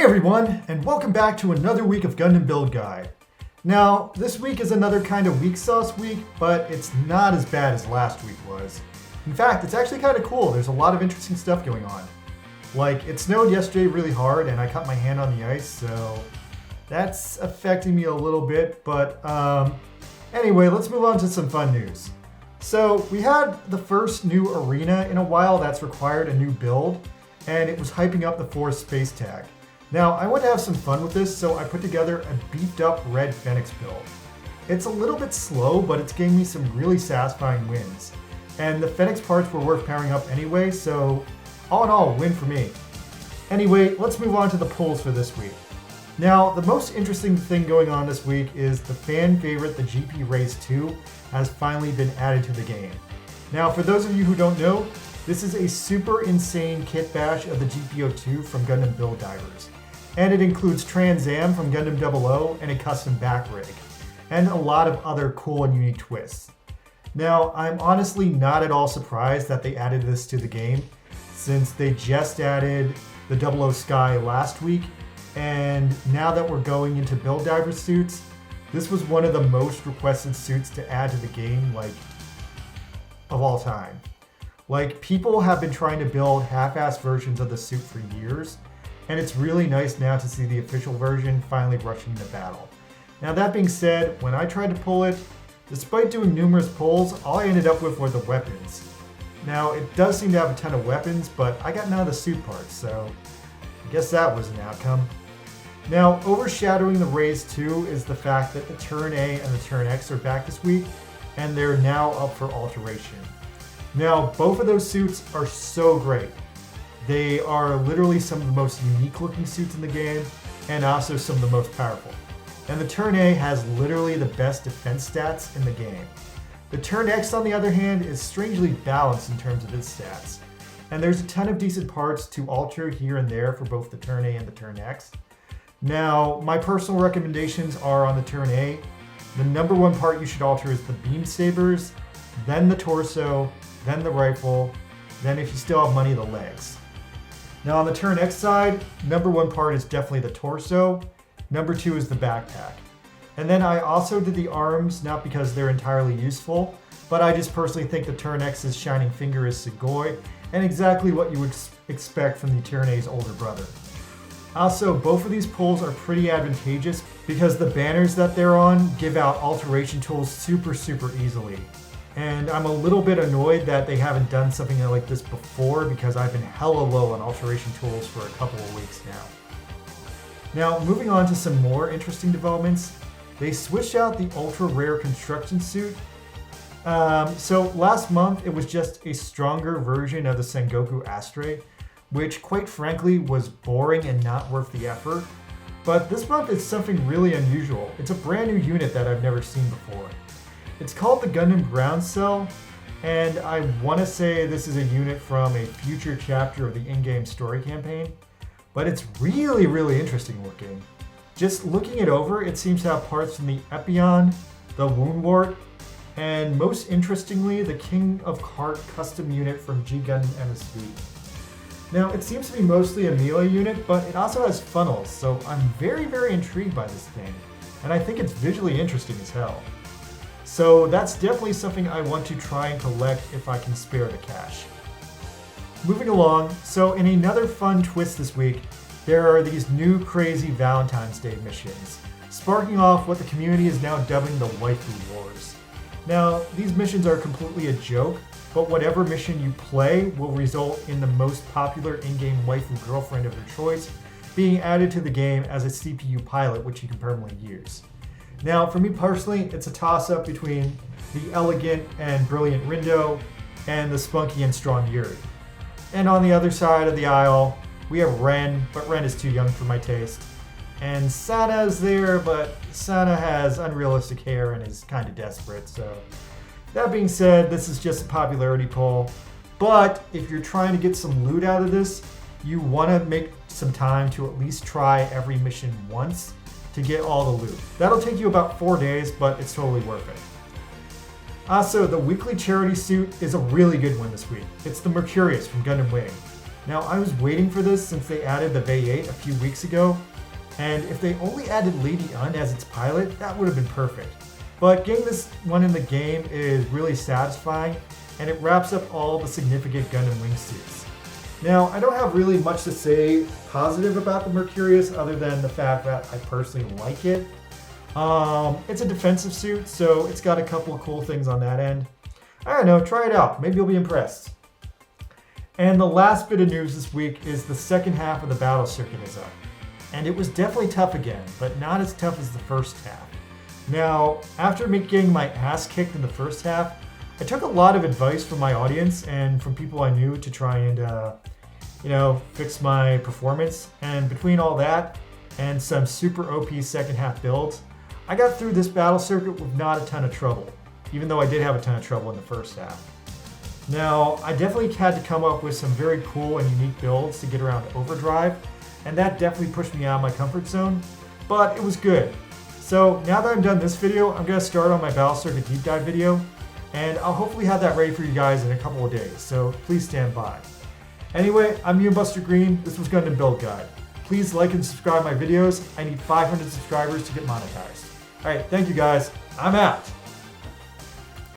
Hey everyone, and welcome back to another week of Gundam Build Guide. Now, this week is another kind of weak sauce week, but it's not as bad as last week was. In fact, it's actually kind of cool. There's a lot of interesting stuff going on. Like, it snowed yesterday really hard and I cut my hand on the ice, so that's affecting me a little bit, but anyway, let's move on to some fun news. So, we had the first new arena in a while that's required a new build, and it was hyping up the 4th space tag. Now, I want to have some fun with this, so I put together a beefed up red Phoenix build. It's a little bit slow, but it's giving me some really satisfying wins. And the Phoenix parts were worth powering up anyway, so all in all, win for me. Anyway, let's move on to the pulls for this week. Now, the most interesting thing going on this week is the fan favorite, the GP Race 2, has finally been added to the game. Now, for those of you who don't know, this is a super insane kit bash of the GPO2 from Gundam Build Divers. And it includes Trans Am from Gundam 00 and a custom back rig, and a lot of other cool and unique twists. Now, I'm honestly not at all surprised that they added this to the game, since they just added the 00 Sky last week, and now that we're going into Build Diver suits, this was one of the most requested suits to add to the game, of all time. People have been trying to build half-assed versions of the suit for years, and it's really nice now to see the official version finally rushing into battle. Now that being said, when I tried to pull it, despite doing numerous pulls, all I ended up with were the weapons. Now it does seem to have a ton of weapons, but I got none of the suit parts, so I guess that was an outcome. Now, overshadowing the Raise 2 is the fact that the Turn A and the Turn X are back this week, and they're now up for alteration. Now, both of those suits are so great. They are literally some of the most unique looking suits in the game, and also some of the most powerful. And the Turn A has literally the best defense stats in the game. The Turn X, on the other hand, is strangely balanced in terms of its stats. And there's a ton of decent parts to alter here and there for both the Turn A and the Turn X. Now, my personal recommendations are on the Turn A. The number one part you should alter is the beam sabers, then the torso, then the rifle, then if you still have money, the legs. Now on the Turn X side, number one part is definitely the torso, number two is the backpack. And then I also did the arms, not because they're entirely useful, but I just personally think the Turn X's shining finger is Sugoi, and exactly what you would expect from the Turn A's older brother. Also, both of these pulls are pretty advantageous because the banners that they're on give out alteration tools super easily. And I'm a little bit annoyed that they haven't done something like this before because I've been hella low on alteration tools for a couple of weeks now. Now, moving on to some more interesting developments, they switched out the ultra rare construction suit. So last month it was just a stronger version of the Sengoku Astre, which quite frankly was boring and not worth the effort. But this month it's something really unusual. It's a brand new unit that I've never seen before. It's called the Gundam Ground Cell, and I want to say this is a unit from a future chapter of the in-game story campaign, but it's really interesting looking. Just looking it over, it seems to have parts from the Epion, the Woundwort, and most interestingly, the King of Cart custom unit from G Gundam MSV. Now, it seems to be mostly a melee unit, but it also has funnels, so I'm very intrigued by this thing, and I think it's visually interesting as hell. So that's definitely something I want to try and collect if I can spare the cash. Moving along, so in another fun twist this week, there are these new crazy Valentine's Day missions, sparking off what the community is now dubbing the Waifu Wars. Now, these missions are completely a joke, but whatever mission you play will result in the most popular in-game waifu girlfriend of your choice being added to the game as a CPU pilot, which you can permanently use. Now, for me personally, it's a toss-up between the elegant and brilliant Rindo and the spunky and strong Yuri. And on the other side of the aisle, we have Ren, but Ren is too young for my taste. And Sana is there, but Sana has unrealistic hair and is kind of desperate, so. That being said, this is just a popularity poll, but if you're trying to get some loot out of this, you want to make some time to at least try every mission once to get all the loot. That'll take you about 4 days, but it's totally worth it. Also, the weekly charity suit is a really good one this week. It's the Mercurius from Gundam Wing. Now I was waiting for this since they added the Bay 8 a few weeks ago, and if they only added Lady Un as its pilot, that would have been perfect. But getting this one in the game is really satisfying, and it wraps up all the significant Gundam wingsuits. Now, I don't have really much to say positive about the Mercurius other than the fact that I personally like it. It's a defensive suit, so it's got a couple of cool things on that end. I don't know, try it out. Maybe you'll be impressed. And the last bit of news this week is the second half of the battle circuit is up. And it was definitely tough again, but not as tough as the first half. Now, after getting my ass kicked in the first half, I took a lot of advice from my audience and from people I knew to try and, fix my performance. And between all that and some super OP second half builds, I got through this battle circuit with not a ton of trouble, even though I did have a ton of trouble in the first half. Now, I definitely had to come up with some very cool and unique builds to get around Overdrive, and that definitely pushed me out of my comfort zone, but it was good. So now that I'm done this video, I'm going to start on my battle circuit deep dive video, and I'll hopefully have that ready for you guys in a couple of days, so please stand by. Anyway, I'm Buster Green. This was Gundam Build Guide. Please like and subscribe my videos. I need 500 subscribers to get monetized. Alright, thank you guys. I'm out.